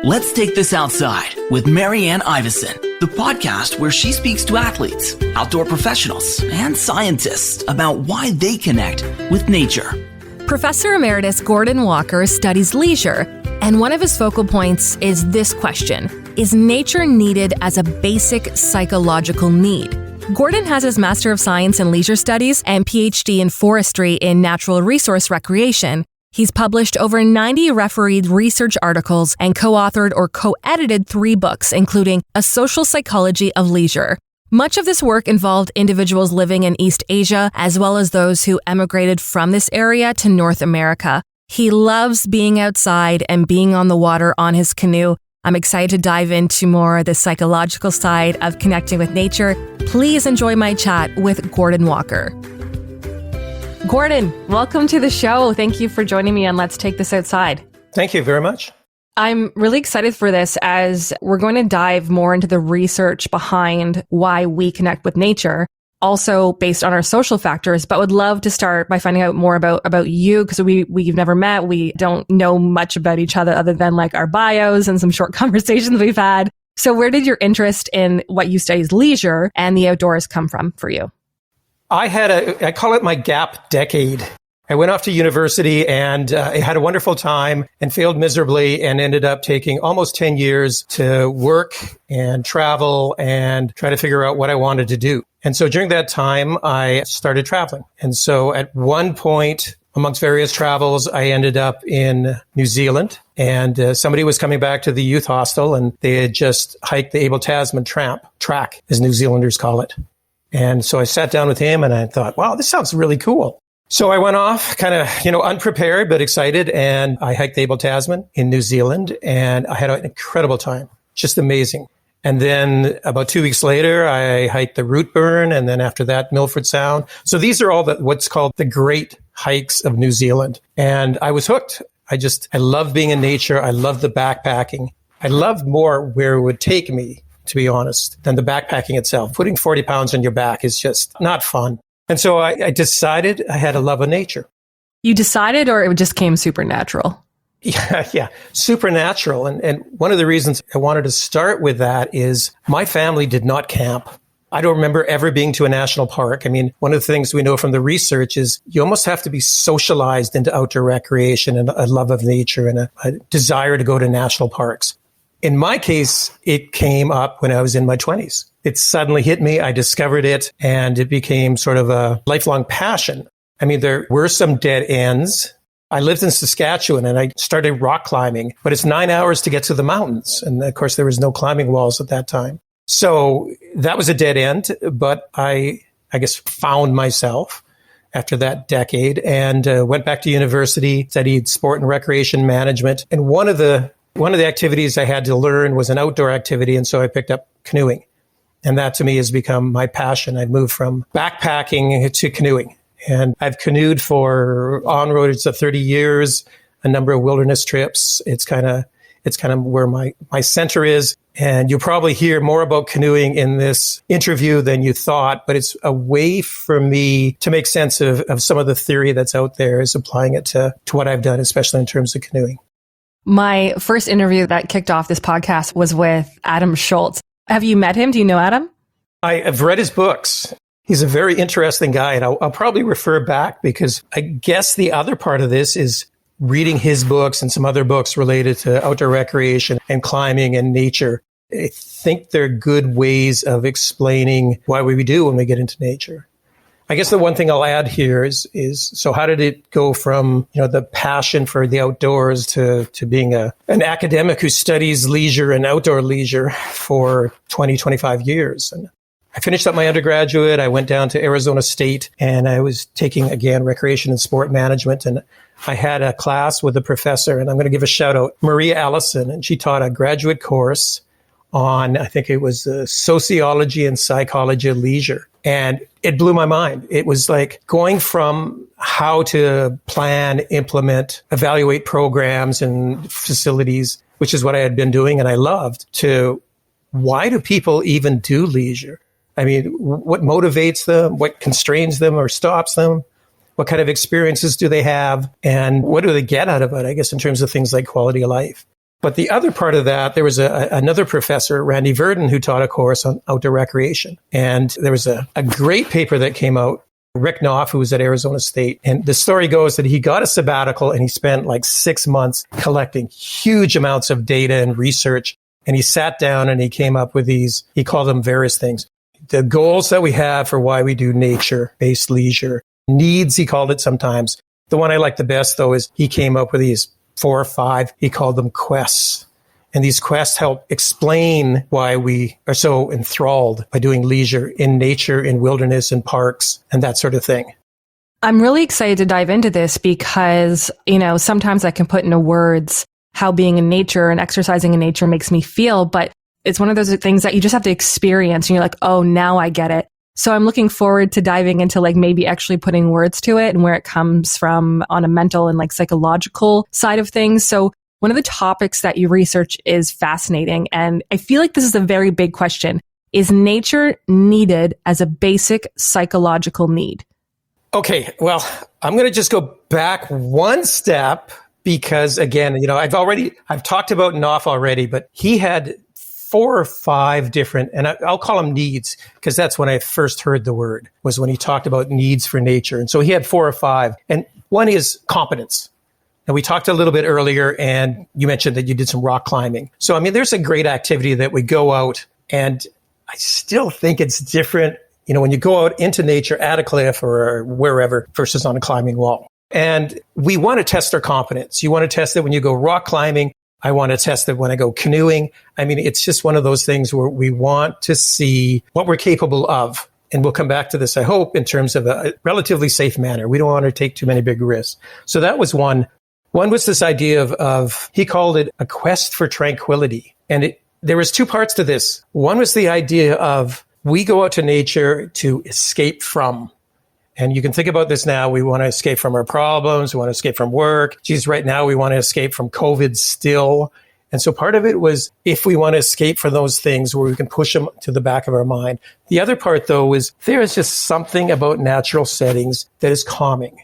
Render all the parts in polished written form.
Let's Take This Outside with Marianne Iveson, the podcast where she speaks to athletes, outdoor professionals, and scientists about why they connect with nature. Professor Emeritus Gordon Walker studies leisure, and one of his focal points is this question: is nature needed as a basic psychological need? Gordon has his Master of Science in Leisure Studies and PhD in Forestry in Natural Resource Recreation. He's published over 90 refereed research articles and co-authored or co-edited 3 books, including A Social Psychology of Leisure. Much of this work involved individuals living in East Asia, as well as those who emigrated from this area to North America. He loves being outside and being on the water on his canoe. I'm excited to dive into more of the psychological side of connecting with nature. Please enjoy my chat with Gordon Walker. Gordon, welcome to the show. Thank you for joining me on Let's Take This Outside. Thank you very much. I'm really excited for this as we're going to dive more into the research behind why we connect with nature, also based on our social factors, but would love to start by finding out more about you, because we've never met. We don't know much about each other than like our bios and some short conversations we've had. So where did your interest in what you study as leisure and the outdoors come from for you? I call it my gap decade. I went off to university and I had a wonderful time and failed miserably and ended up taking almost 10 years to work and travel and try to figure out what I wanted to do. And so during that time, I started traveling. And so at one point, amongst various travels, I ended up in New Zealand, and somebody was coming back to the youth hostel and they had just hiked the Abel Tasman track, as New Zealanders call it. And so I sat down with him and I thought, wow, this sounds really cool. So I went off kind of, unprepared, but excited. And I hiked the Abel Tasman in New Zealand and I had an incredible time. Just amazing. And then about 2 weeks later, I hiked the Rootburn. And then after that, Milford Sound. So these are all what's called the great hikes of New Zealand. And I was hooked. I love being in nature. I love the backpacking. I loved more where it would take me, to be honest, than the backpacking itself. Putting 40 pounds on your back is just not fun. And so I decided I had a love of nature. You decided, or it just came supernatural? Yeah, supernatural. And one of the reasons I wanted to start with that is my family did not camp. I don't remember ever being to a national park. I mean, one of the things we know from the research is you almost have to be socialized into outdoor recreation and a love of nature and a desire to go to national parks. In my case, it came up when I was in my 20s. It suddenly hit me. I discovered it and it became sort of a lifelong passion. I mean, there were some dead ends. I lived in Saskatchewan and I started rock climbing, but it's 9 hours to get to the mountains. And of course, there was no climbing walls at that time. So that was a dead end, but I guess found myself after that decade and went back to university, studied sport and recreation management. And one of the activities I had to learn was an outdoor activity, and so I picked up canoeing. And that to me has become my passion. I've moved from backpacking to canoeing. And I've canoed for on-roads of 30 years, a number of wilderness trips. It's kind of where my center is. And you'll probably hear more about canoeing in this interview than you thought, but it's a way for me to make sense of some of the theory that's out there, is applying it to what I've done, especially in terms of canoeing. My first interview that kicked off this podcast was with Adam Schultz. Have you met him? Do you know Adam? I have read his books. He's a very interesting guy, and I'll probably refer back because I guess the other part of this is reading his books and some other books related to outdoor recreation and climbing and nature. I think they're good ways of explaining why we do when we get into nature. I guess the one thing I'll add here is so how did it go from, the passion for the outdoors to being an academic who studies leisure and outdoor leisure for 20, 25 years? And I finished up my undergraduate. I went down to Arizona State and I was taking, again, recreation and sport management. And I had a class with a professor, and I'm going to give a shout out, Maria Allison, and she taught a graduate course on, I think it was sociology and psychology of leisure. And it blew my mind. It was like going from how to plan, implement, evaluate programs and facilities, which is what I had been doing and I loved, to why do people even do leisure? I mean, what motivates them? What constrains them or stops them? What kind of experiences do they have? And what do they get out of it, I guess, in terms of things like quality of life? But the other part of that, there was another professor, Randy Verdon, who taught a course on outdoor recreation. And there was a great paper that came out, Rick Knopf, who was at Arizona State. And the story goes that he got a sabbatical and he spent like 6 months collecting huge amounts of data and research. And he sat down and he came up with these, he called them various things. The goals that we have for why we do nature-based leisure. Needs, he called it sometimes. The one I like the best, though, is he came up with these 4 or 5. He called them quests. And these quests help explain why we are so enthralled by doing leisure in nature, in wilderness, in parks, and that sort of thing. I'm really excited to dive into this because, sometimes I can put into words how being in nature and exercising in nature makes me feel, but it's one of those things that you just have to experience and you're like, oh, now I get it. So I'm looking forward to diving into maybe actually putting words to it and where it comes from on a mental and psychological side of things. So one of the topics that you research is fascinating. And I feel like this is a very big question. Is nature needed as a basic psychological need? Okay, well, I'm going to just go back one step because again, I've talked about Knopf already, but he had 4 or 5 different, and I'll call them needs, because that's when I first heard the word, was when he talked about needs for nature. And so he had 4 or 5. And one is competence. And we talked a little bit earlier, and you mentioned that you did some rock climbing. So, there's a great activity that we go out, and I still think it's different, when you go out into nature at a cliff or wherever versus on a climbing wall. And we want to test our competence. You want to test it when you go rock climbing. I want to test it when I go canoeing. It's just one of those things where we want to see what we're capable of. And we'll come back to this, I hope, in terms of a relatively safe manner. We don't want to take too many big risks. So that was one. One was this idea of he called it a quest for tranquility. And there was 2 parts to this. One was the idea of we go out to nature to escape from. And you can think about this now. We want to escape from our problems. We want to escape from work. Geez, right now we want to escape from COVID still. And so part of it was if we want to escape from those things where we can push them to the back of our mind. The other part, though, is there is just something about natural settings that is calming,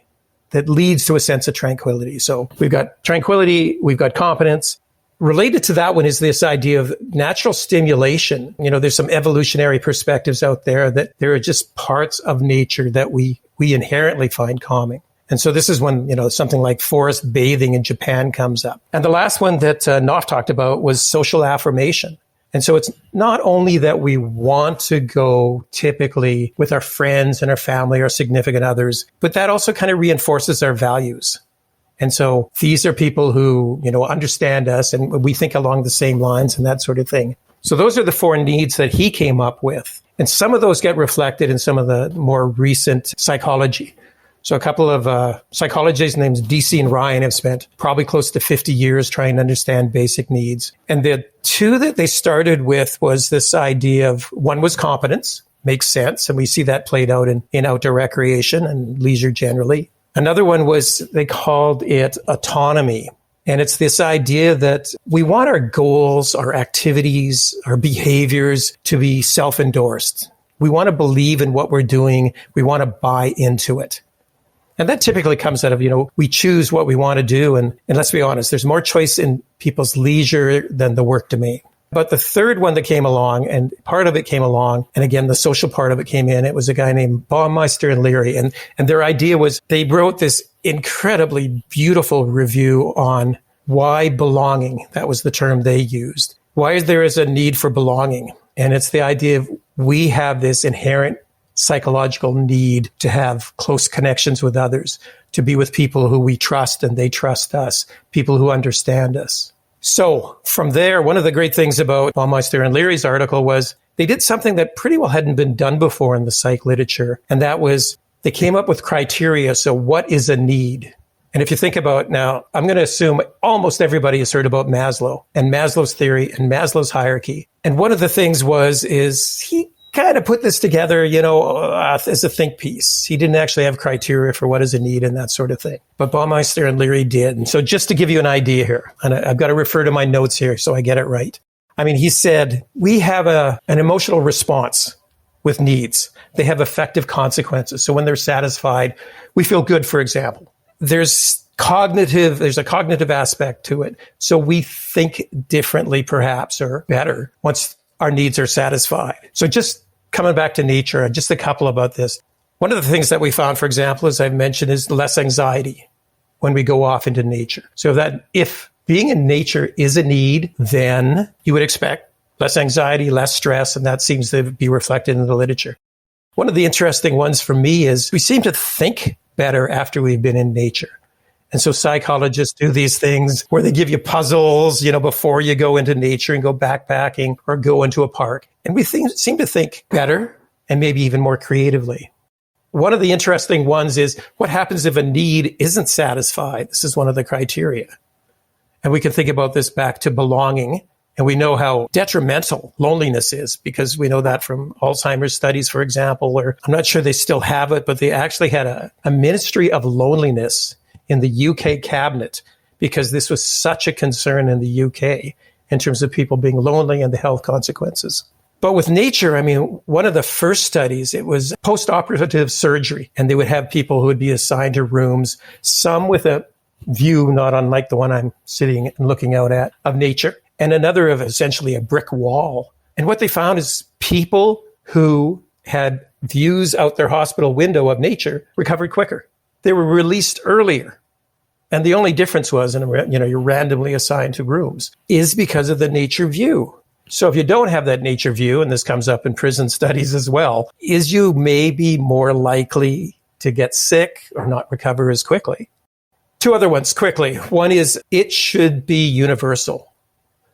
that leads to a sense of tranquility. So we've got tranquility, we've got competence. Related to that one is this idea of natural stimulation. There's some evolutionary perspectives out there that there are just parts of nature that we inherently find calming. And so this is when, something like forest bathing in Japan comes up. And the last one that Knopf talked about was social affirmation. And so it's not only that we want to go typically with our friends and our family or significant others, but that also kind of reinforces our values. And so these are people who, understand us and we think along the same lines and that sort of thing. So those are the 4 needs that he came up with. And some of those get reflected in some of the more recent psychology. So a couple of psychologists named DC and Ryan have spent probably close to 50 years trying to understand basic needs. And the 2 that they started with was this idea of, one was competence, makes sense. And we see that played out in outdoor recreation and leisure generally. Another one was, they called it autonomy. And it's this idea that we want our goals, our activities, our behaviors to be self-endorsed. We want to believe in what we're doing. We want to buy into it. And that typically comes out of, we choose what we want to do. And let's be honest, there's more choice in people's leisure than the work domain. But the third one that came along, and part of it came along, and again, the social part of it came in, it was a guy named Baumeister and Leary. And their idea was they wrote this incredibly beautiful review on why belonging. That was the term they used. Why there is a need for belonging. And it's the idea of we have this inherent psychological need to have close connections with others, to be with people who we trust and they trust us, people who understand us. So from there, one of the great things about Baumeister and Leary's article was they did something that pretty well hadn't been done before in the psych literature. And that was they came up with criteria. So what is a need? And if you think about now, I'm going to assume almost everybody has heard about Maslow and Maslow's theory and Maslow's hierarchy. And one of the things is he kind of put this together, as a think piece. He didn't actually have criteria for what is a need and that sort of thing. But Baumeister and Leary did. And so just to give you an idea here, and I've got to refer to my notes here so I get it right. He said, we have an emotional response with needs. They have effective consequences. So when they're satisfied, we feel good, for example. there's a cognitive aspect to it. So we think differently, perhaps, or better once our needs are satisfied. So just coming back to nature, just a couple about this. One of the things that we found, for example, as I've mentioned, is less anxiety when we go off into nature. So that if being in nature is a need, then you would expect less anxiety, less stress, and that seems to be reflected in the literature. One of the interesting ones for me is we seem to think better after we've been in nature. And so psychologists do these things where they give you puzzles, before you go into nature and go backpacking or go into a park. And we seem to think better and maybe even more creatively. One of the interesting ones is what happens if a need isn't satisfied? This is one of the criteria. And we can think about this back to belonging. And we know how detrimental loneliness is because we know that from Alzheimer's studies, for example, or I'm not sure they still have it, but they actually had a ministry of loneliness in the UK cabinet because this was such a concern in the UK in terms of people being lonely and the health consequences. But with nature, one of the first studies, it was post-operative surgery, and they would have people who would be assigned to rooms, some with a view not unlike the one I'm sitting and looking out at of nature, and another of essentially a brick wall. And what they found is people who had views out their hospital window of nature recovered quicker. They were released earlier. And the only difference was, you're randomly assigned to rooms, is because of the nature view. So if you don't have that nature view, and this comes up in prison studies as well, is you may be more likely to get sick or not recover as quickly. Two other ones quickly. One is it should be universal.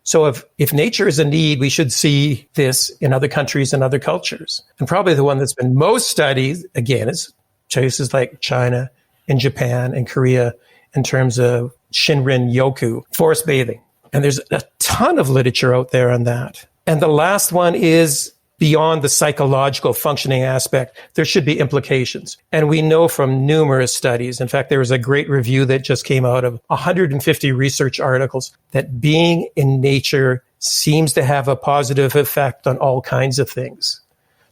So if nature is a need, we should see this in other countries and other cultures. And probably the one that's been most studied, again, is places like China and Japan and Korea in terms of Shinrin Yoku, forest bathing. And there's a ton of literature out there on that. And the last one is beyond the psychological functioning aspect, there should be implications. And we know from numerous studies, in fact, there was a great review that just came out of 150 research articles, that being in nature seems to have a positive effect on all kinds of things.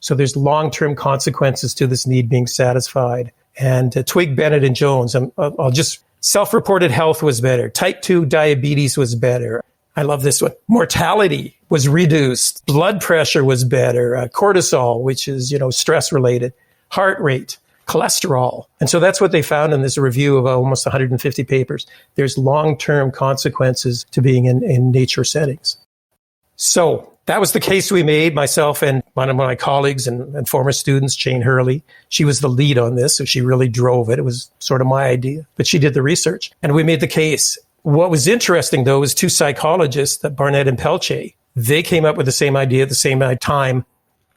So there's long-term consequences to this need being satisfied. And Twigg, Bennett, and Jones, I'll just, self-reported health was better. Type 2 diabetes was better. I love this one. Mortality was reduced. Blood pressure was better. Cortisol, which is, stress related. Heart rate, cholesterol. And so that's what they found in this review of almost 150 papers. There's long-term consequences to being in nature settings. So that was the case we made, myself and one of my colleagues and former students, Jane Hurley. She was the lead on this, so she really drove it. It was sort of my idea, but she did the research. And we made the case. What was interesting, though, was two psychologists, Barnett and Pelche. They came up with the same idea at the same time.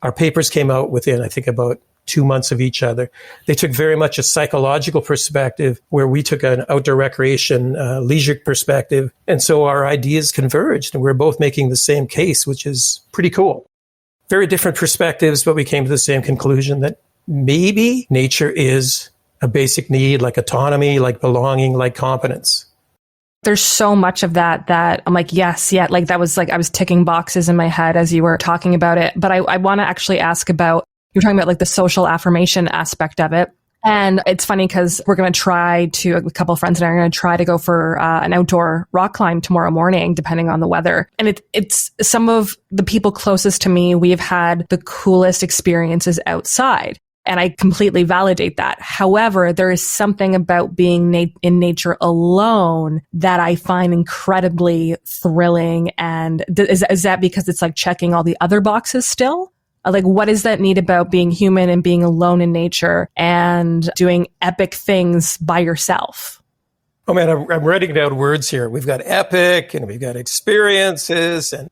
Our papers came out within, I think, about 2 months of each other. They took very much a psychological perspective, where we took an outdoor recreation, leisure perspective. And so our ideas converged, and we're both making the same case, which is pretty cool. Very different perspectives, but we came to the same conclusion that maybe nature is a basic need, like autonomy, like belonging, like competence. There's so much of that I'm like, yes, yeah. Like that was like, I was ticking boxes in my head as you were talking about it. But I want to actually ask about, you're talking about like the social affirmation aspect of it. And it's funny because we're going to a couple of friends and I are going to try to go for an outdoor rock climb tomorrow morning, depending on the weather. And it's some of the people closest to me, we've had the coolest experiences outside. And I completely validate that. However, there is something about being in nature alone that I find incredibly thrilling. And is that because it's like checking all the other boxes still? Like, what is that need about being human and being alone in nature and doing epic things by yourself? Oh man, I'm writing down words here. We've got epic and we've got experiences. And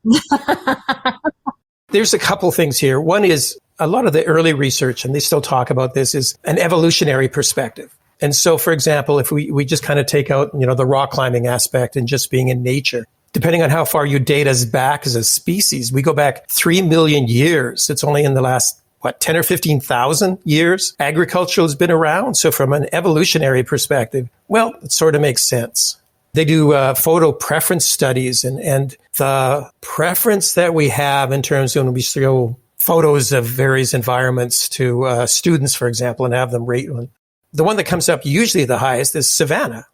there's a couple things here. One is a lot of the early research, and they still talk about this, is an evolutionary perspective. And so, for example, if we just kind of take out, the rock climbing aspect and just being in nature, depending on how far you date us back as a species, we go back 3 million years. It's only in the last, 10 or 15,000 years agriculture has been around. So from an evolutionary perspective, well, it sort of makes sense. They do photo preference studies, and the preference that we have in terms of when we show photos of various environments to students, for example, and have them rate one. The one that comes up usually the highest is savanna.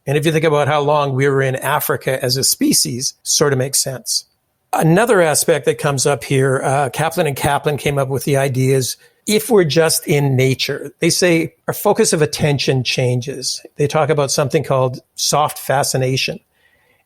And if you think about how long we were in Africa as a species, sort of makes sense. Another aspect that comes up here, Kaplan and Kaplan came up with the ideas, if we're just in nature, they say our focus of attention changes. They talk about something called soft fascination.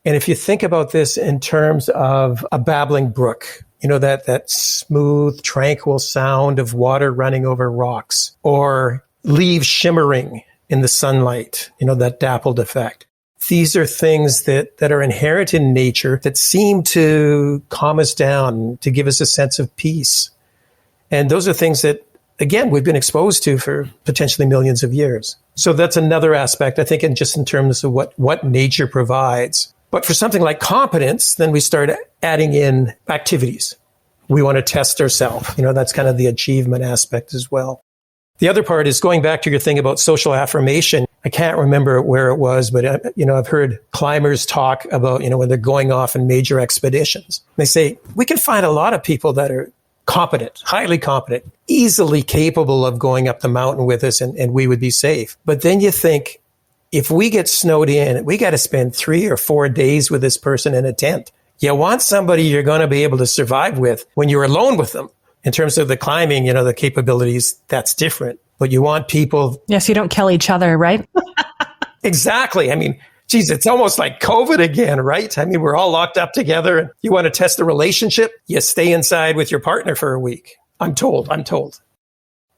And if you think about this in terms of a babbling brook, that smooth, tranquil sound of water running over rocks, or leaves shimmering in the sunlight, that dappled effect. These are things that are inherent in nature that seem to calm us down, to give us a sense of peace. And those are things that, again, we've been exposed to for potentially millions of years. So that's another aspect, I think, in terms of what nature provides. But for something like competence, then we start adding in activities. We want to test ourselves. That's kind of the achievement aspect as well. The other part is going back to your thing about social affirmation. I can't remember where it was, but I've heard climbers talk about, when they're going off in major expeditions. They say, we can find a lot of people that are competent, highly competent, easily capable of going up the mountain with us, and we would be safe. But then you think, if we get snowed in, we got to spend 3 or 4 days with this person in a tent. You want somebody you're going to be able to survive with when you're alone with them. In terms of the climbing, the capabilities, that's different. But you want people... Yes, you don't kill each other, right? Exactly. I mean, geez, it's almost like COVID again, right? I mean, we're all locked up together. And you want to test the relationship? You stay inside with your partner for a week. I'm told.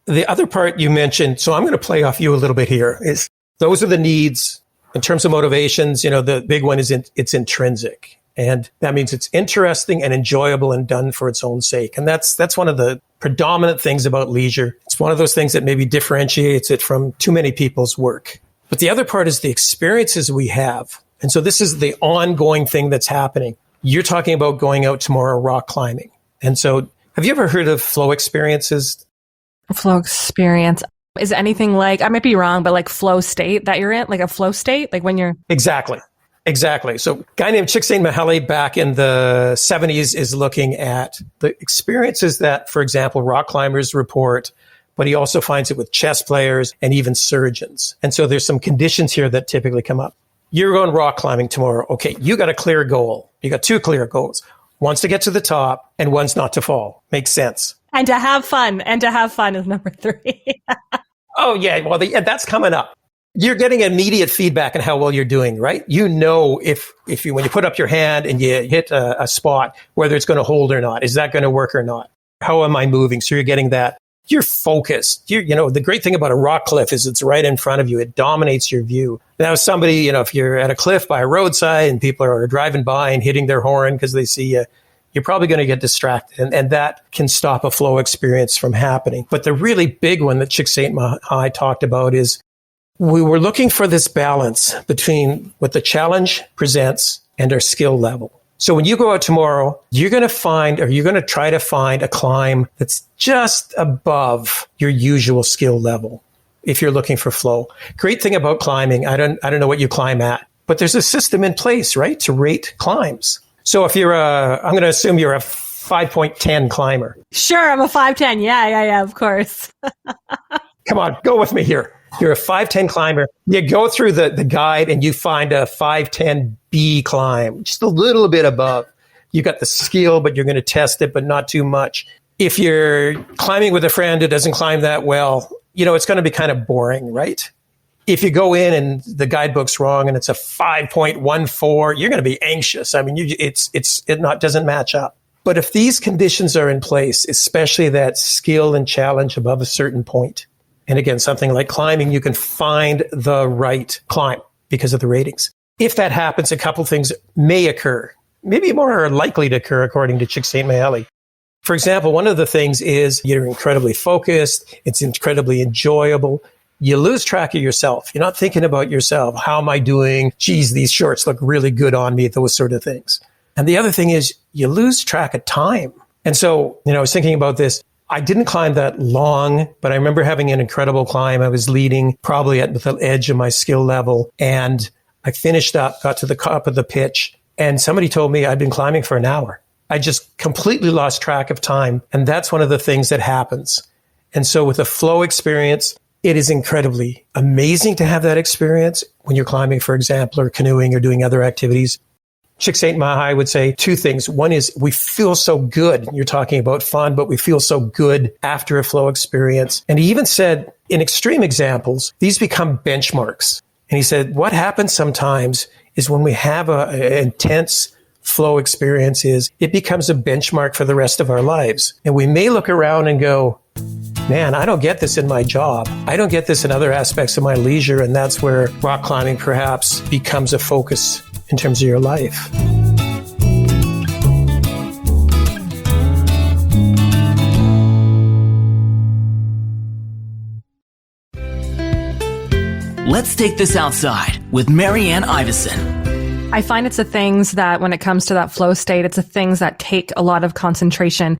The other part you mentioned, so I'm going to play off you a little bit here, is those are the needs. In terms of motivations, the big one is it's intrinsic. And that means it's interesting and enjoyable and done for its own sake. And that's one of the predominant things about leisure. It's one of those things that maybe differentiates it from too many people's work. But the other part is the experiences we have. And so this is the ongoing thing that's happening. You're talking about going out tomorrow rock climbing. And so have you ever heard of flow experiences? Flow experience. Is it anything like, I might be wrong, but like flow state that you're in, like a flow state, like when you're... Exactly. So a guy named Csikszentmihalyi back in the 70s is looking at the experiences that, for example, rock climbers report, but he also finds it with chess players and even surgeons. And so there's some conditions here that typically come up. You're going rock climbing tomorrow. Okay, you got a clear goal. You got 2 clear goals. One's to get to the top and one's not to fall. Makes sense. And to have fun. Is number 3. Oh, yeah. Well, that's coming up. You're getting immediate feedback on how well you're doing, right? If when you put up your hand and you hit a spot, whether it's going to hold or not, is that going to work or not? How am I moving? So you're getting that. You're focused. The great thing about a rock cliff is it's right in front of you. It dominates your view. Now, somebody, if you're at a cliff by a roadside and people are driving by and hitting their horn because they see you, you're probably going to get distracted. And that can stop a flow experience from happening. But the really big one that Csikszentmihalyi talked about is we were looking for this balance between what the challenge presents and our skill level. So when you go out tomorrow, you're going to try to find a climb that's just above your usual skill level if you're looking for flow. Great thing about climbing, I don't know what you climb at, but there's a system in place, right, to rate climbs. So if I'm going to assume you're a 5.10 climber. Sure, I'm a 5'10". Yeah, of course. Come on, go with me here. You're a 5'10 climber. You go through the guide and you find a 5'10B climb, just a little bit above. You got the skill, but you're going to test it, but not too much. If you're climbing with a friend who doesn't climb that well, it's going to be kind of boring, right? If you go in and the guidebook's wrong and it's a 5.14, you're going to be anxious. I mean, it doesn't match up. But if these conditions are in place, especially that skill and challenge above a certain point, and again, something like climbing, you can find the right climb because of the ratings. If that happens, a couple things may occur, maybe more are likely to occur, according to Csikszentmihalyi. For example, one of the things is you're incredibly focused. It's incredibly enjoyable. You lose track of yourself. You're not thinking about yourself. How am I doing? Geez, these shorts look really good on me, those sort of things. And the other thing is you lose track of time. And so, I was thinking about this. I didn't climb that long, but I remember having an incredible climb. I was leading probably at the edge of my skill level. And I finished up, got to the top of the pitch, and somebody told me I'd been climbing for an hour. I just completely lost track of time. And that's one of the things that happens. And so with a flow experience, it is incredibly amazing to have that experience when you're climbing, for example, or canoeing or doing other activities. Csikszentmihalyi would say two things. One is we feel so good. You're talking about fun, but we feel so good after a flow experience. And he even said in extreme examples, these become benchmarks. And he said, what happens sometimes is when we have an intense flow experience is it becomes a benchmark for the rest of our lives. And we may look around and go, man, I don't get this in my job. I don't get this in other aspects of my leisure. And that's where rock climbing perhaps becomes a focus in terms of your life. Let's take this outside with Marianne Iveson. I find it's the things that when it comes to that flow state, it's the things that take a lot of concentration.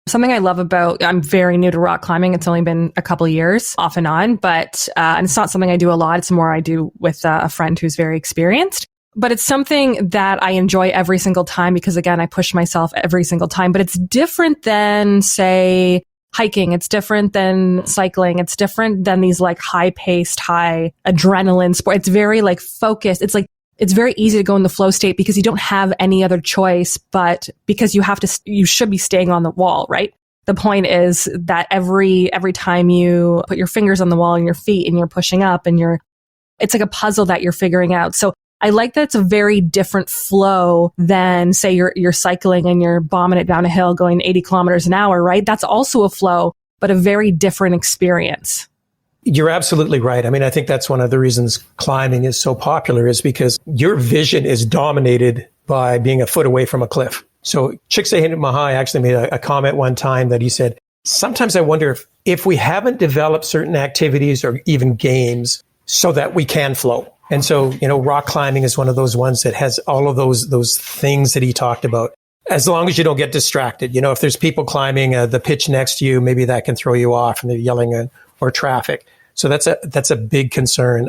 Something I love about, I'm very new to rock climbing. It's only been a couple of years off and on, but and it's not something I do a lot. It's more I do with a friend who's very experienced. But it's something that I enjoy every single time because, again, I push myself every single time. But it's different than, say, hiking. It's different than cycling. It's different than these like high-paced, high adrenaline sport. It's very like focused. It's very easy to go in the flow state because you don't have any other choice, but because you should be staying on the wall, right? The point is that every time you put your fingers on the wall and your feet and you're pushing up and it's like a puzzle that you're figuring out. So I like that it's a very different flow than, say, you're cycling and you're bombing it down a hill going 80 kilometers an hour, right? That's also a flow, but a very different experience. You're absolutely right. I mean, I think that's one of the reasons climbing is so popular is because your vision is dominated by being a foot away from a cliff. So Csikszentmihalyi actually made a comment one time that he said, sometimes I wonder if we haven't developed certain activities or even games so that we can flow. And so, rock climbing is one of those ones that has all of those things that he talked about. As long as you don't get distracted, if there's people climbing the pitch next to you, maybe that can throw you off and they're yelling or traffic. So that's a big concern.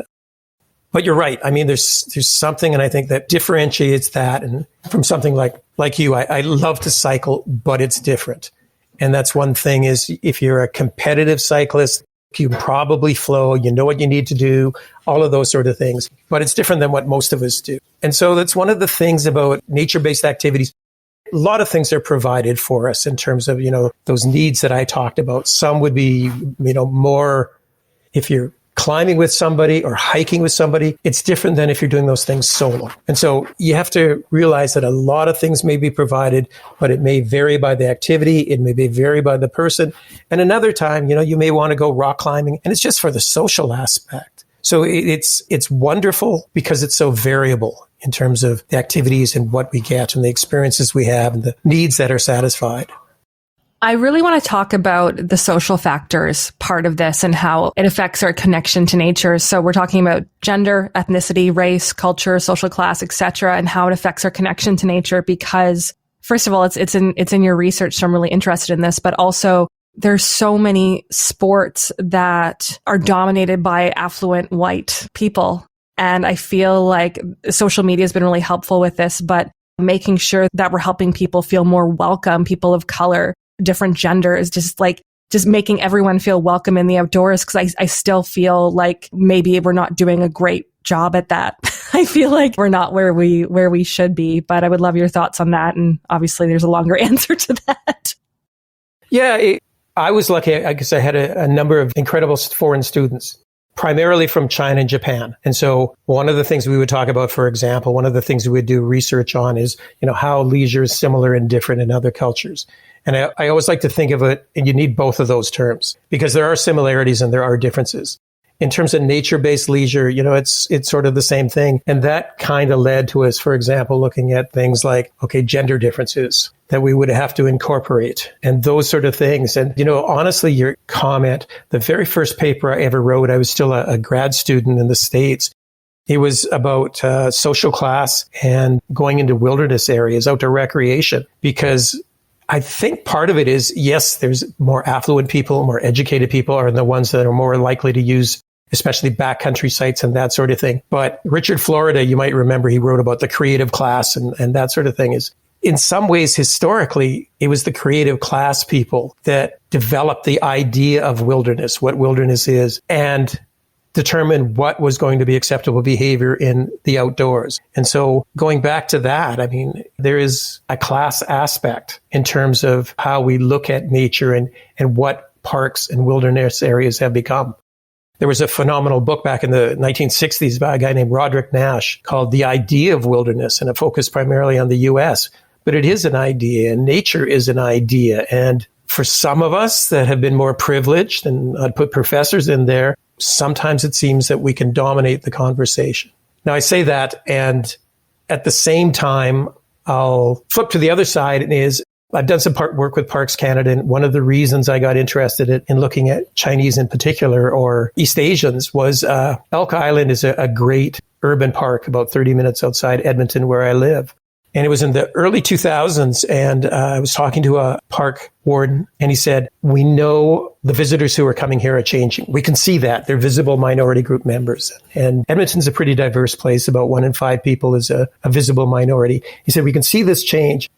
But you're right. I mean, there's something, and I think that differentiates that and from something like you. I love to cycle, but it's different. And that's one thing is if you're a competitive cyclist, you can probably flow, you know what you need to do, all of those sort of things. But it's different than what most of us do. And so that's one of the things about nature-based activities. A lot of things are provided for us in terms of, those needs that I talked about. Some would be, more if you're climbing with somebody or hiking with somebody, it's different than if you're doing those things solo. And so you have to realize that a lot of things may be provided, but it may vary by the activity. It may vary by the person. And another time, you may want to go rock climbing and it's just for the social aspect. So it's wonderful because it's so variable in terms of the activities and what we get and the experiences we have and the needs that are satisfied. I really want to talk about the social factors part of this and how it affects our connection to nature. So we're talking about gender, ethnicity, race, culture, social class, etc., and how it affects our connection to nature. Because first of all, it's in your research, so I'm really interested in this. But also, there's so many sports that are dominated by affluent white people, and I feel like social media has been really helpful with this. But making sure that we're helping people feel more welcome, people of color, different genders, just making everyone feel welcome in the outdoors. Because I still feel like maybe we're not doing a great job at that. I feel like we're not where we should be, but I would love your thoughts on that. And obviously there's a longer answer to that. Yeah, I was lucky because I had a number of incredible foreign students, primarily from China and Japan. And so one of the things we would talk about, for example, one of the things we would do research on is, how leisure is similar and different in other cultures. And I always like to think of it, and you need both of those terms because there are similarities and there are differences. In terms of nature-based leisure, it's sort of the same thing. And that kind of led to us, for example, looking at things like, gender differences that we would have to incorporate and those sort of things. And, honestly, your comment, the very first paper I ever wrote, I was still a grad student in the States. It was about social class and going into wilderness areas, outdoor recreation, because I think part of it is, yes, there's more affluent people, more educated people are the ones that are more likely to use, especially backcountry sites and that sort of thing. But Richard Florida, you might remember, he wrote about the creative class and that sort of thing. in some ways, historically, it was the creative class people that developed the idea of wilderness, what wilderness is, and determined what was going to be acceptable behavior in the outdoors. And so going back to that, I mean, there is a class aspect in terms of how we look at nature and what parks and wilderness areas have become. There was a phenomenal book back in the 1960s by a guy named Roderick Nash called The Idea of Wilderness, and it focused primarily on the U.S., but it is an idea, and nature is an idea. And for some of us that have been more privileged, and I'd put professors in there, sometimes it seems that we can dominate the conversation. Now, I say that, and at the same time, I'll flip to the other side, and is I've done some work with Parks Canada, and one of the reasons I got interested in looking at Chinese in particular, or East Asians, was Elk Island is a great urban park about 30 minutes outside Edmonton, where I live. And it was in the early 2000s, and I was talking to a park warden, and he said, we know the visitors who are coming here are changing. We can see that. They're visible minority group members. And Edmonton's a pretty diverse place. About 1 in 5 people is a visible minority. He said, we can see this change,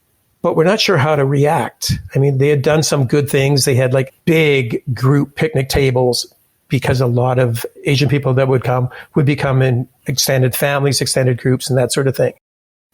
but we're not sure how to react. I mean, they had done some good things. They had like big group picnic tables, because a lot of Asian people that would become in extended families, extended groups, and that sort of thing.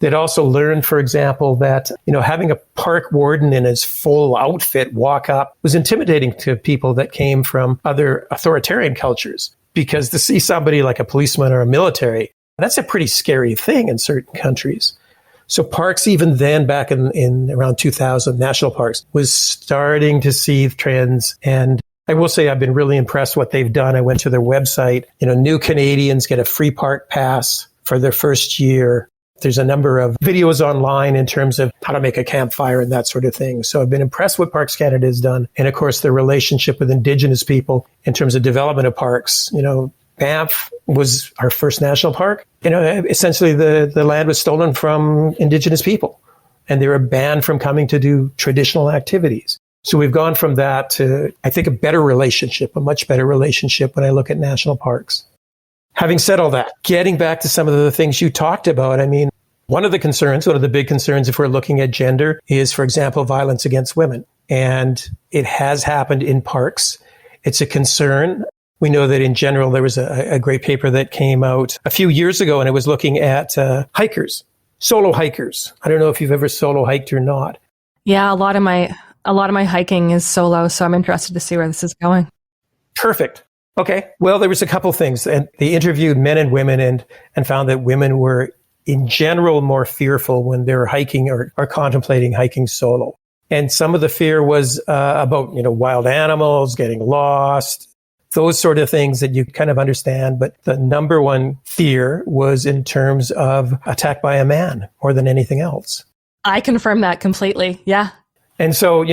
They'd also learned, for example, that, having a park warden in his full outfit walk up was intimidating to people that came from other authoritarian cultures, because to see somebody like a policeman or a military, that's a pretty scary thing in certain countries. So parks, even then, back in around 2000, national parks, was starting to see trends. And I will say I've been really impressed what they've done. I went to their website. New Canadians get a free park pass for their first year. There's a number of videos online in terms of how to make a campfire and that sort of thing. So I've been impressed what Parks Canada has done. And of course, their relationship with Indigenous people in terms of development of parks. Banff was our first national park. Essentially the land was stolen from Indigenous people, and they were banned from coming to do traditional activities. So we've gone from that to, I think, a much better relationship when I look at national parks. Having said all that, getting back to some of the things you talked about, I mean, one of the big concerns if we're looking at gender is, for example, violence against women. And it has happened in parks. It's a concern. We know that in general, there was a great paper that came out a few years ago, and it was looking at hikers, solo hikers. I don't know if you've ever solo hiked or not. Yeah, a lot of my hiking is solo, so I'm interested to see where this is going. Perfect. Okay. Well, there was a couple things, and they interviewed men and women and found that women were in general more fearful when they were hiking or contemplating hiking solo. And some of the fear was about, wild animals, getting lost, those sort of things that you kind of understand. But the number one fear was in terms of attack by a man more than anything else. I confirm that completely. Yeah. And so,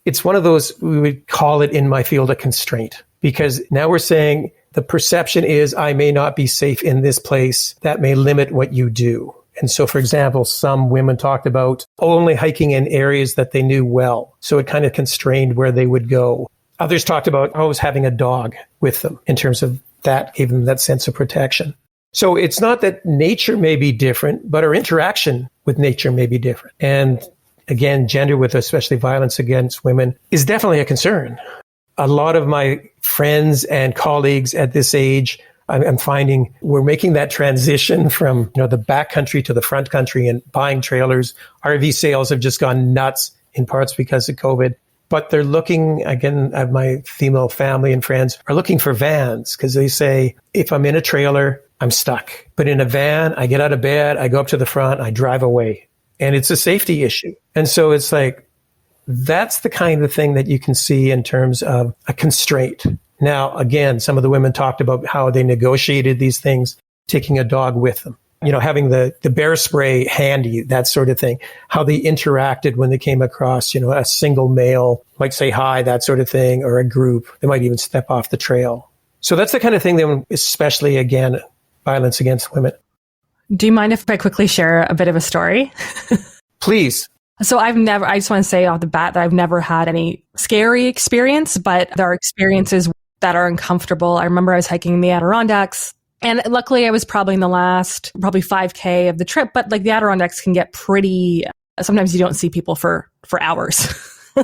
it's one of those, we would call it in my field a constraint. Because now we're saying the perception is I may not be safe in this place. That may limit what you do. And so, for example, some women talked about only hiking in areas that they knew well. So it kind of constrained where they would go. Others talked about always having a dog with them in terms of that gave them that sense of protection. So it's not that nature may be different, but our interaction with nature may be different. And again, gender, with especially violence against women, is definitely a concern. A lot of my friends and colleagues at this age, I'm finding we're making that transition from the backcountry to the front country and buying trailers. RV sales have just gone nuts, in parts because of COVID. But they're looking, again, at my female family and friends are looking for vans, because they say, if I'm in a trailer, I'm stuck. But in a van, I get out of bed, I go up to the front, I drive away. And it's a safety issue. And so it's like, that's the kind of thing that you can see in terms of a constraint. Now, again, some of the women talked about how they negotiated these things, taking a dog with them, having the bear spray handy, that sort of thing, how they interacted when they came across, a single male, might say hi, that sort of thing, or a group. They might even step off the trail. So that's the kind of thing that, especially, again, violence against women. Do you mind if I quickly share a bit of a story? Please. So I just want to say off the bat that I've never had any scary experience, but there are experiences that are uncomfortable. I remember I was hiking in the Adirondacks, and luckily I was probably in the last 5K of the trip, but like the Adirondacks can get pretty Sometimes you don't see people for hours.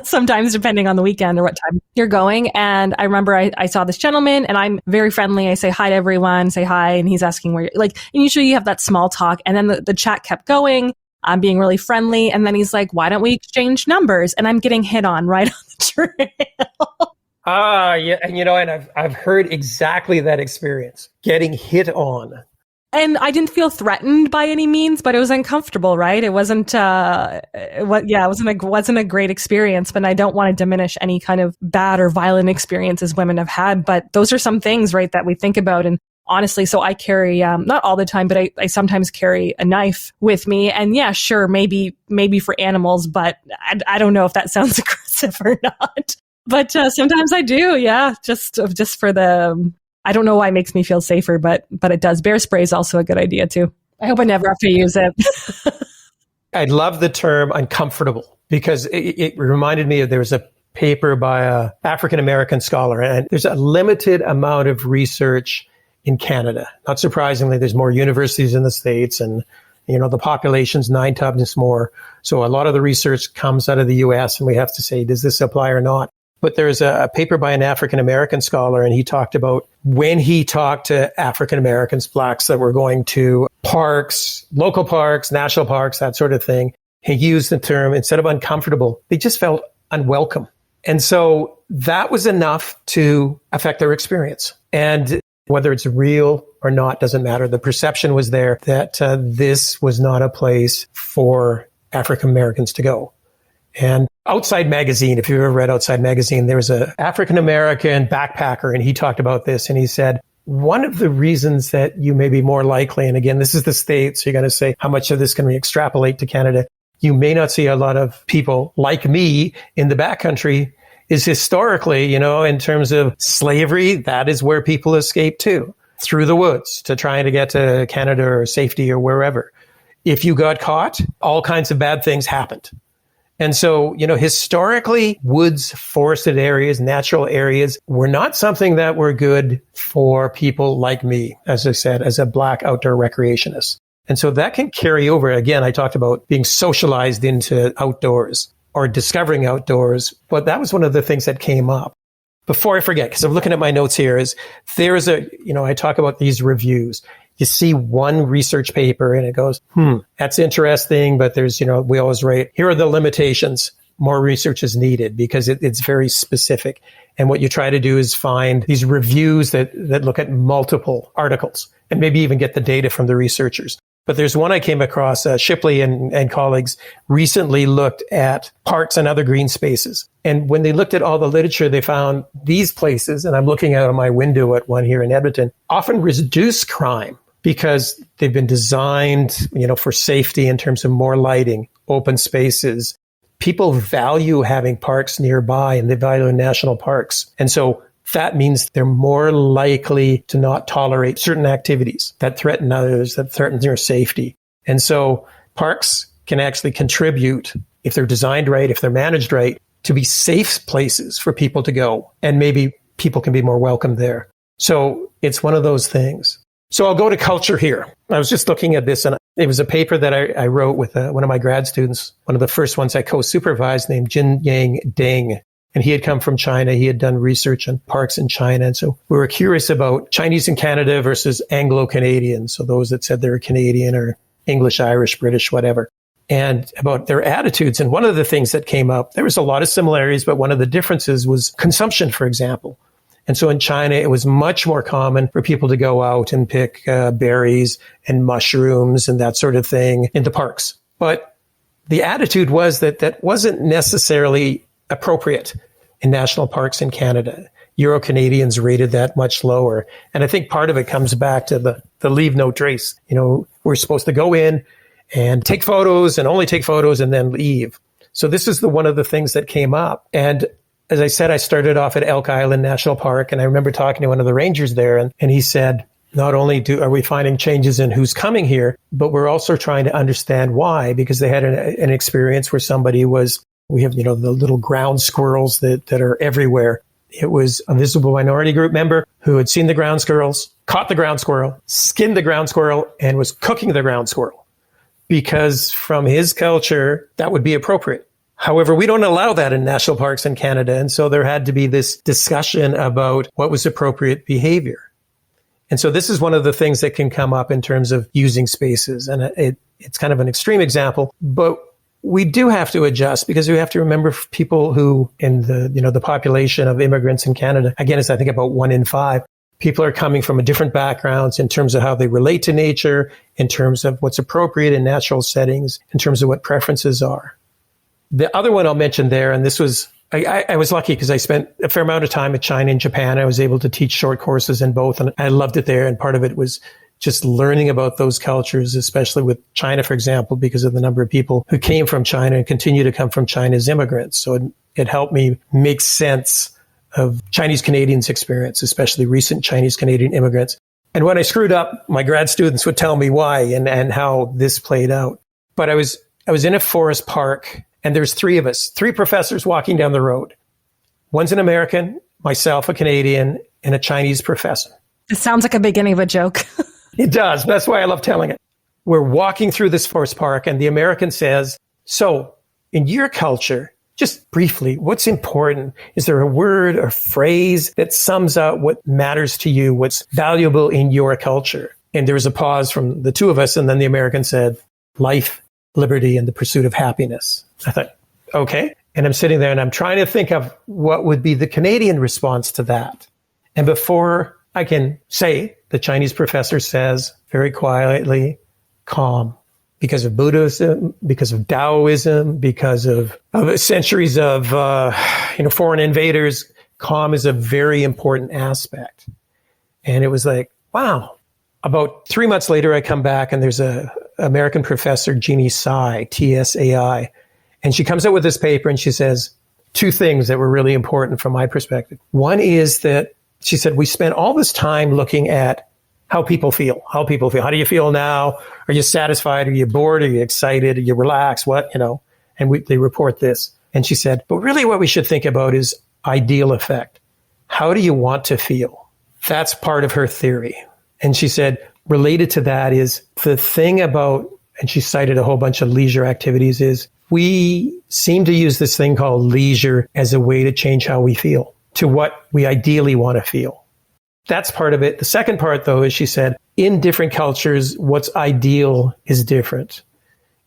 Sometimes depending on the weekend or what time you're going. And I remember I saw this gentleman and I'm very friendly. I say hi to everyone, say hi. And he's asking where you're like, and usually you have that small talk. And then the chat kept going. I'm being really friendly. And then he's like, why don't we exchange numbers? And I'm getting hit on right on the trail. Yeah. And and I've heard exactly that experience, getting hit on. And I didn't feel threatened by any means, but it was uncomfortable, right? It wasn't, it wasn't a great experience, but I don't want to diminish any kind of bad or violent experiences women have had. But those are some things, right, that we think about. And honestly, so I carry, not all the time, but I sometimes carry a knife with me. And yeah, sure, maybe for animals, but I don't know if that sounds aggressive or not. But sometimes I do, yeah, just for the... I don't know why it makes me feel safer, but it does. Bear spray is also a good idea too. I hope I never have to use it. I love the term uncomfortable because it reminded me of there was a paper by an African-American scholar, and there's a limited amount of research in Canada. Not surprisingly, there's more universities in the States and, the population's 9 times more. So a lot of the research comes out of the US and we have to say, does this apply or not? But there's a paper by an African-American scholar, and he talked about when he talked to African-Americans, blacks that were going to parks, local parks, national parks, that sort of thing. He used the term, instead of uncomfortable, they just felt unwelcome. And so that was enough to affect their experience. And whether it's real or not doesn't matter. The perception was there that this was not a place for African-Americans to go. And Outside Magazine, if you've ever read Outside Magazine, there was an African-American backpacker, and he talked about this, and he said, one of the reasons that you may be more likely, and again, this is the States, so you're going to say, how much of this can we extrapolate to Canada? You may not see a lot of people like me in the backcountry is historically, in terms of slavery, that is where people escape to, through the woods to trying to get to Canada or safety or wherever. If you got caught, all kinds of bad things happened. And so, historically, woods, forested areas, natural areas were not something that were good for people like me, as I said, as a Black outdoor recreationist. And so that can carry over. Again, I talked about being socialized into outdoors or discovering outdoors, but that was one of the things that came up. Before I forget, because I'm looking at my notes here, I talk about these reviews. You see one research paper and it goes, that's interesting, but there's, we always write, here are the limitations. More research is needed because it's very specific. And what you try to do is find these reviews that look at multiple articles and maybe even get the data from the researchers. But there's one I came across, Shipley and colleagues recently looked at parks and other green spaces. And when they looked at all the literature, they found these places, and I'm looking out of my window at one here in Edmonton, often reduce crime because they've been designed, for safety in terms of more lighting, open spaces. People value having parks nearby and they value national parks. And so that means they're more likely to not tolerate certain activities that threaten others, that threaten their safety. And so parks can actually contribute, if they're designed right, if they're managed right, to be safe places for people to go. And maybe people can be more welcome there. So it's one of those things. So I'll go to culture here. I was just looking at this, and it was a paper that I wrote with one of my grad students, one of the first ones I co-supervised, named Jin Yang Deng. And he had come from China. He had done research on parks in China. And so we were curious about Chinese in Canada versus Anglo-Canadians. So those that said they were Canadian or English, Irish, British, whatever, and about their attitudes. And one of the things that came up, there was a lot of similarities, but one of the differences was consumption, for example. And so in China, it was much more common for people to go out and pick berries and mushrooms and that sort of thing in the parks. But the attitude was that wasn't necessarily appropriate in national parks in Canada. Euro-Canadians rated that much lower. And I think part of it comes back to the leave no trace. We're supposed to go in and take photos and only take photos and then leave. So this is one of the things that came up. And as I said, I started off at Elk Island National Park, and I remember talking to one of the rangers there, and he said, not only are we finding changes in who's coming here, but we're also trying to understand why, because they had an experience where we have, the little ground squirrels that are everywhere. It was a visible minority group member who had seen the ground squirrels, caught the ground squirrel, skinned the ground squirrel, and was cooking the ground squirrel because from his culture, that would be appropriate. However, we don't allow that in national parks in Canada. And so there had to be this discussion about what was appropriate behavior. And so this is one of the things that can come up in terms of using spaces. And it's kind of an extreme example, but we do have to adjust because we have to remember people who in the population of immigrants in Canada, again, it's I think about 1 in 5. People are coming from different backgrounds in terms of how they relate to nature, in terms of what's appropriate in natural settings, in terms of what preferences are. The other one I'll mention there, and this was, I was lucky because I spent a fair amount of time in China and Japan. I was able to teach short courses in both, and I loved it there. And part of it was just learning about those cultures, especially with China, for example, because of the number of people who came from China and continue to come from China as immigrants. So it helped me make sense of Chinese Canadians' experience, especially recent Chinese Canadian immigrants. And when I screwed up, my grad students would tell me why and how this played out. But I was in a forest park, and there's 3 of us, 3 professors walking down the road. One's an American, myself, a Canadian, and a Chinese professor. It sounds like a beginning of a joke. It does. That's why I love telling it. We're walking through this forest park, and the American says, so in your culture, just briefly, what's important? Is there a word or phrase that sums up what matters to you, what's valuable in your culture? And there was a pause from the 2 of us, and then the American said, life, liberty, and the pursuit of happiness. I thought, okay. And I'm sitting there and I'm trying to think of what would be the Canadian response to that. And before I can say, the Chinese professor says very quietly, calm. Because of Buddhism, because of Taoism, because of centuries of foreign invaders, calm is a very important aspect. And it was like, wow. About 3 months later, I come back and there's a American professor, Jeannie Tsai, Tsai, and she comes out with this paper and she says 2 things that were really important from my perspective. One is that she said, we spent all this time looking at how people feel. How do you feel now? Are you satisfied? Are you bored? Are you excited? Are you relaxed? And they report this. And she said, but really what we should think about is ideal effect. How do you want to feel? That's part of her theory. And she said, related to that is the thing about, and she cited a whole bunch of leisure activities, is we seem to use this thing called leisure as a way to change how we feel to what we ideally want to feel. That's part of it. The second part, though, is she said, in different cultures, what's ideal is different.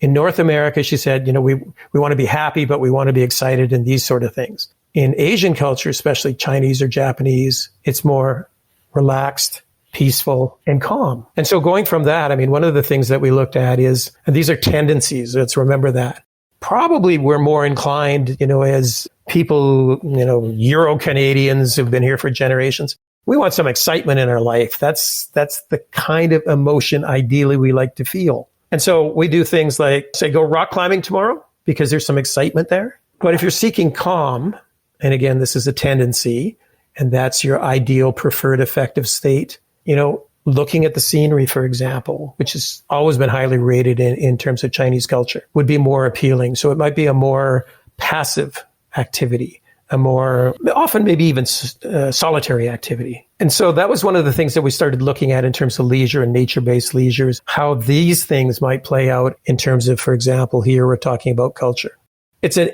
In North America, she said, we want to be happy, but we want to be excited and these sort of things. In Asian culture, especially Chinese or Japanese, it's more relaxed, peaceful, and calm. And so going from that, one of the things that we looked at is, and these are tendencies, let's remember that. Probably we're more inclined, as people, Euro-Canadians who've been here for generations, we want some excitement in our life. That's the kind of emotion ideally we like to feel. And so we do things like, say, go rock climbing tomorrow because there's some excitement there. But if you're seeking calm, and again, this is a tendency, and that's your ideal preferred affective state, looking at the scenery, for example, which has always been highly rated in terms of Chinese culture, would be more appealing. So it might be a more passive activity, a more, often maybe even solitary activity. And so that was one of the things that we started looking at in terms of leisure and nature-based leisures, how these things might play out in terms of, for example, here we're talking about culture. It's an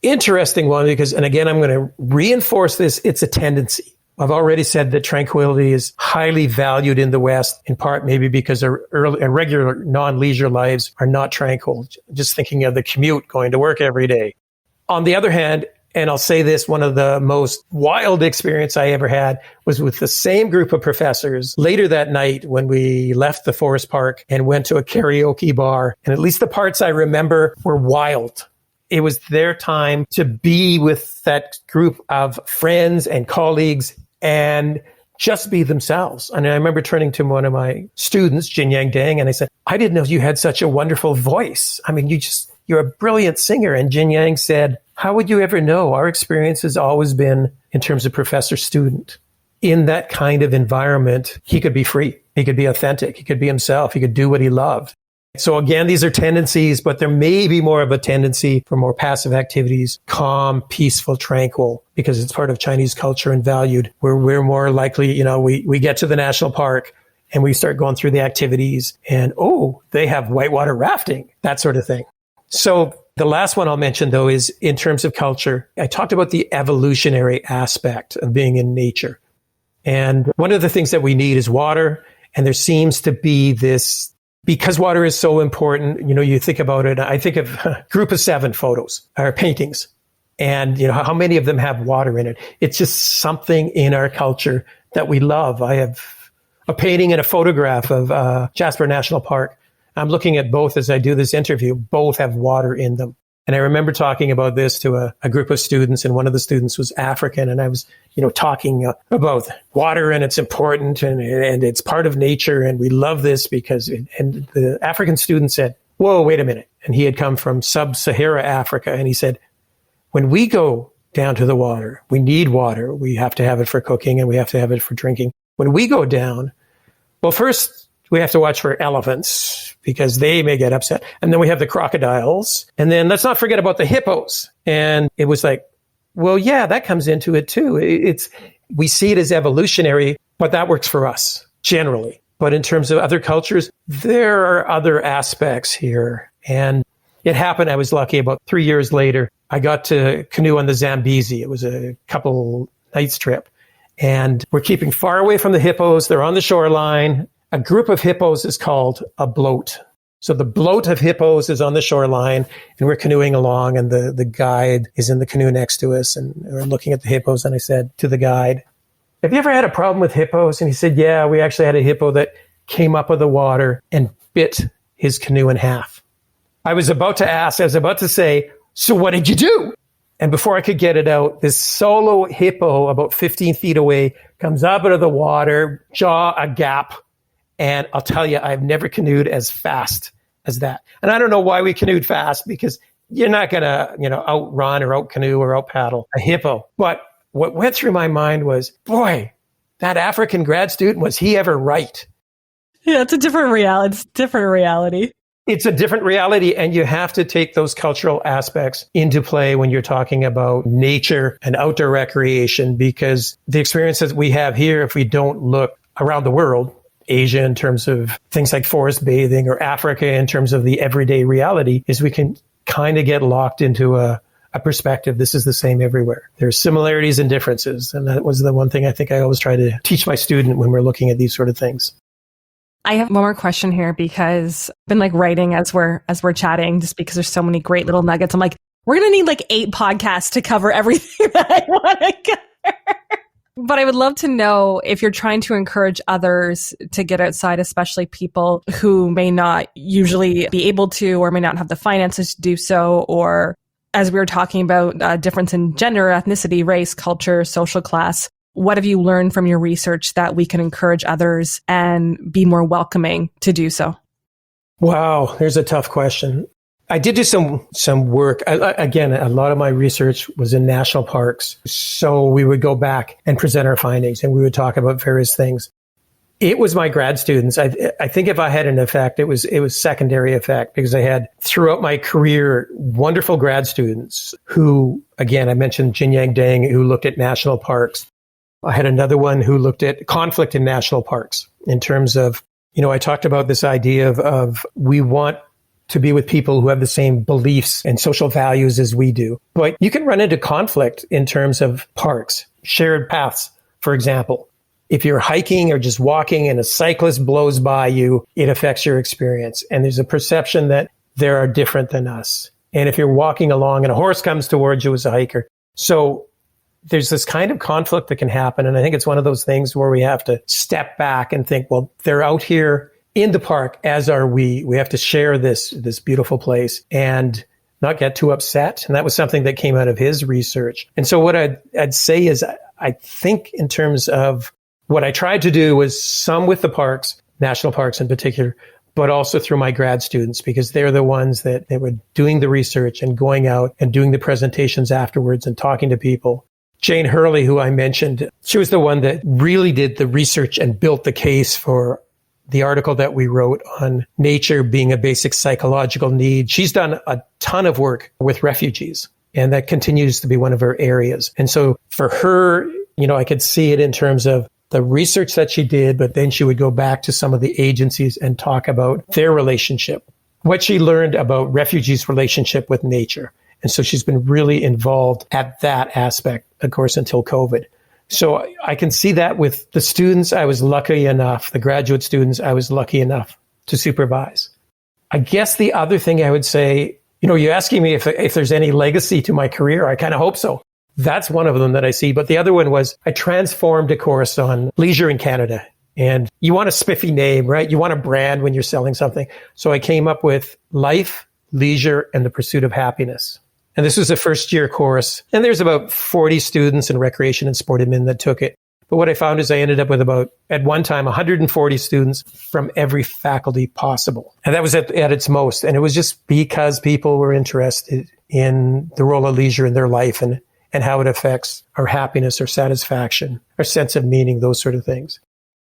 interesting one because, and again, I'm going to reinforce this, it's a tendency. I've already said that tranquility is highly valued in the West, in part maybe because our regular non-leisure lives are not tranquil. Just thinking of the commute, going to work every day. On the other hand, and I'll say this, one of the most wild experience I ever had was with the same group of professors later that night when we left the forest park and went to a karaoke bar. And at least the parts I remember were wild. It was their time to be with that group of friends and colleagues and just be themselves. And I remember turning to one of my students, Jin Yang Dang, and I said, I didn't know you had such a wonderful voice. You're a brilliant singer. And Jin Yang said, how would you ever know? Our experience has always been in terms of professor-student. In that kind of environment, he could be free. He could be authentic. He could be himself. He could do what he loved. So again, these are tendencies, but there may be more of a tendency for more passive activities, calm, peaceful, tranquil, because it's part of Chinese culture and valued, where we're more likely, we get to the national park And we start going through the activities and, oh, they have whitewater rafting, that sort of thing. So the last one I'll mention, though, is in terms of culture. I talked about the evolutionary aspect of being in nature. And one of the things that we need is water. And there seems to be this, because water is so important, you think about it, I think of a group of 7 photos or paintings. And, how many of them have water in it? It's just something in our culture that we love. I have a painting and a photograph of Jasper National Park. I'm looking at both as I do this interview. Both have water in them. And I remember talking about this to a group of students, and one of the students was African. And I was, talking about water, and it's important, and it's part of nature. And we love this because, and the African student said, whoa, wait a minute. And he had come from sub-Sahara Africa. And he said, when we go down to the water, we need water. We have to have it for cooking and we have to have it for drinking. When we go down, well, first we have to watch for elephants because they may get upset. And then we have the crocodiles. And then let's not forget about the hippos. And it was like, well, yeah, that comes into it too. We see it as evolutionary, but that works for us generally. But in terms of other cultures, there are other aspects here. And it happened, I was lucky, about 3 years later, I got to canoe on the Zambezi. It was a couple nights trip. And we're keeping far away from the hippos. They're on the shoreline. A group of hippos is called a bloat. So the bloat of hippos is on the shoreline, and we're canoeing along, and the guide is in the canoe next to us, and we're looking at the hippos. And I said to the guide, have you ever had a problem with hippos? And he said, yeah, we actually had a hippo that came up of the water and bit his canoe in half. I was about to say, so what did you do? And before I could get it out, this solo hippo about 15 feet away comes up out of the water, jaw a gap. And I'll tell you, I've never canoed as fast as that. And I don't know why we canoed fast, because you're not going to, outrun or out canoe or out paddle a hippo. But what went through my mind was, boy, that African grad student, was he ever right? Yeah, it's a different reality. It's a different reality. It's a different reality, and you have to take those cultural aspects into play when you're talking about nature and outdoor recreation, because the experiences we have here, if we don't look around the world, Asia in terms of things like forest bathing, or Africa in terms of the everyday reality, is we can kind of get locked into a perspective. This is the same everywhere. There's similarities and differences. And that was the one thing I think I always try to teach my student when we're looking at these sort of things. I have one more question here, because I've been writing as we're chatting, just because there's so many great little nuggets. I'm like, we're going to need 8 podcasts to cover everything that I want to cover. But I would love to know if you're trying to encourage others to get outside, especially people who may not usually be able to, or may not have the finances to do so, or as we were talking about, difference in gender, ethnicity, race, culture, social class. What have you learned from your research that we can encourage others and be more welcoming to do so? Wow, here's a tough question. I did do some work. Again, a lot of my research was in national parks. So we would go back and present our findings, and we would talk about various things. It was my grad students. I think if I had an effect, it was secondary effect, because I had throughout my career wonderful grad students who, again, I mentioned Jin Yang Deng, who looked at national parks. I had another one who looked at conflict in national parks in terms of, I talked about this idea of we want to be with people who have the same beliefs and social values as we do. But you can run into conflict in terms of parks, shared paths, for example. If you're hiking or just walking and a cyclist blows by you, it affects your experience. And there's a perception that they are different than us. And if you're walking along and a horse comes towards you as a hiker. So there's this kind of conflict that can happen. And I think it's one of those things where we have to step back and think, well, they're out here in the park, as are we. We have to share this beautiful place and not get too upset. And that was something that came out of his research. And so what I'd say is, I think in terms of what I tried to do was some with the parks, national parks in particular, but also through my grad students, because they're the ones that were doing the research and going out and doing the presentations afterwards and talking to people. Jane Hurley, who I mentioned, she was the one that really did the research and built the case for the article that we wrote on nature being a basic psychological need. She's done a ton of work with refugees, and that continues to be one of her areas. And so for her, I could see it in terms of the research that she did, but then she would go back to some of the agencies and talk about their relationship, what she learned about refugees' relationship with nature. And so she's been really involved at that aspect, of course, until COVID. So I can see that with the students I was lucky enough, the graduate students I was lucky enough to supervise. I guess the other thing I would say, you're asking me if there's any legacy to my career. I kind of hope so. That's one of them that I see. But the other one was I transformed a course on leisure in Canada. And you want a spiffy name, right? You want a brand when you're selling something. So I came up with Life, Leisure, and the Pursuit of Happiness. And this was a first year course. And there's about 40 students in recreation and sport admin that took it. But what I found is I ended up with about, at one time, 140 students from every faculty possible. And that was at its most. And it was just because people were interested in the role of leisure in their life and how it affects our happiness, our satisfaction, our sense of meaning, those sort of things.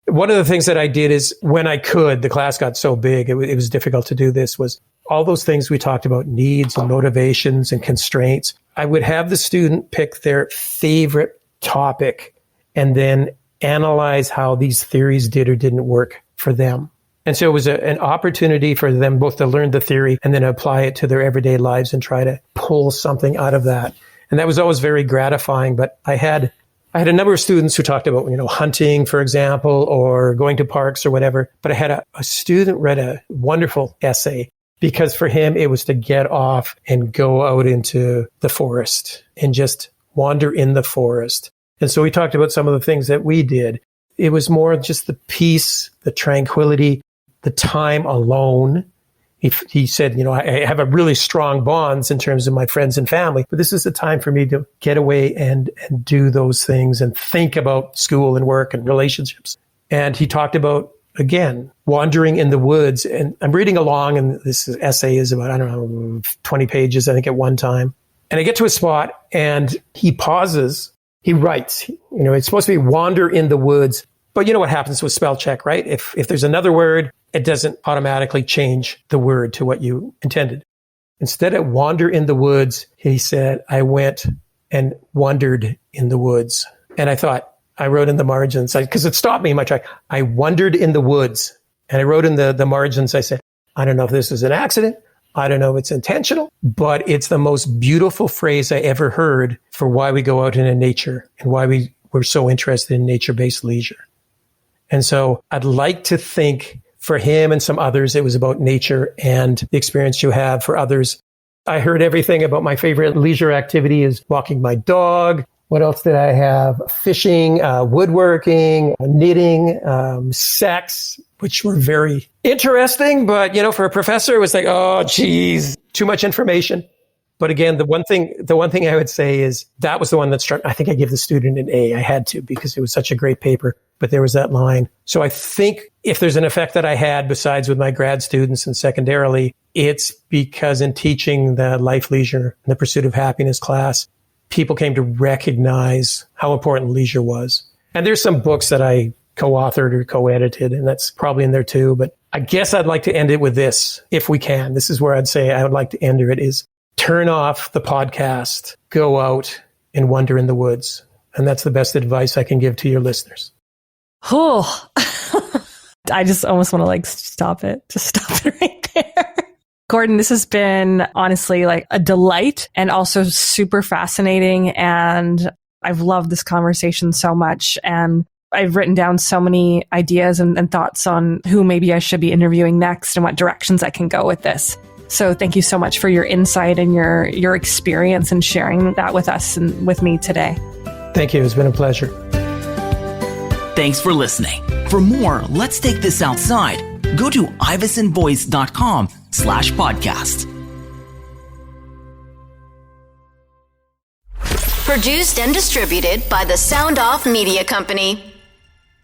One of the things that I did is when I could, the class got so big, it was difficult to do this, was all those things we talked about, needs and motivations and constraints. I would have the student pick their favorite topic and then analyze how these theories did or didn't work for them. And so it was an opportunity for them both to learn the theory and then apply it to their everyday lives and try to pull something out of that. And that was always very gratifying. But I had a number of students who talked about, hunting, for example, or going to parks or whatever. But I had a student read a wonderful essay because for him, it was to get off and go out into the forest and just wander in the forest. And so we talked about some of the things that we did. It was more just the peace, the tranquility, the time alone. He said, I have a really strong bonds in terms of my friends and family, but this is the time for me to get away and do those things and think about school and work and relationships. And he talked about, again, wandering in the woods. And I'm reading along, and this essay is about, 20 pages, I think, at one time. And I get to a spot and he pauses. He writes, it's supposed to be wander in the woods. But you know what happens with spell check, right? If there's another word, it doesn't automatically change the word to what you intended. Instead of wander in the woods, he said, I went and wandered in the woods. And I thought, I wrote in the margins, because it stopped me in my track. I wandered in the woods. And I wrote in the margins, I said, I don't know if this is an accident. I don't know if it's intentional, but it's the most beautiful phrase I ever heard for why we go out into nature and why we're so interested in nature-based leisure. And so I'd like to think for him and some others, it was about nature and the experience you have. For others, I heard everything about my favorite leisure activity is walking my dog. What else did I have? Fishing, woodworking, knitting, sex, which were very interesting. But, for a professor, it was like, oh, geez, too much information. But again, the one thing I would say is that was the one that struck. I think I gave the student an A. I had to because it was such a great paper. But there was that line. So I think if there's an effect that I had besides with my grad students and secondarily, it's because in teaching the life, leisure, and the pursuit of happiness class, people came to recognize how important leisure was. And there's some books that I co-authored or co-edited, and that's probably in there too. But I guess I'd like to end it with this, if we can. This is where I'd say I would like to end it is turn off the podcast, go out and wander in the woods. And that's the best advice I can give to your listeners. Oh, I just almost want to stop it. Just stop it right there. Gordon, this has been honestly a delight and also super fascinating. And I've loved this conversation so much. And I've written down so many ideas and thoughts on who maybe I should be interviewing next and what directions I can go with this. So thank you so much for your insight and your experience and sharing that with us and with me today. Thank you. It's been a pleasure. Thanks for listening. For more Let's Take This Outside, go to ivisonvoice.com/podcast. Produced and distributed by the Sound Off Media Company.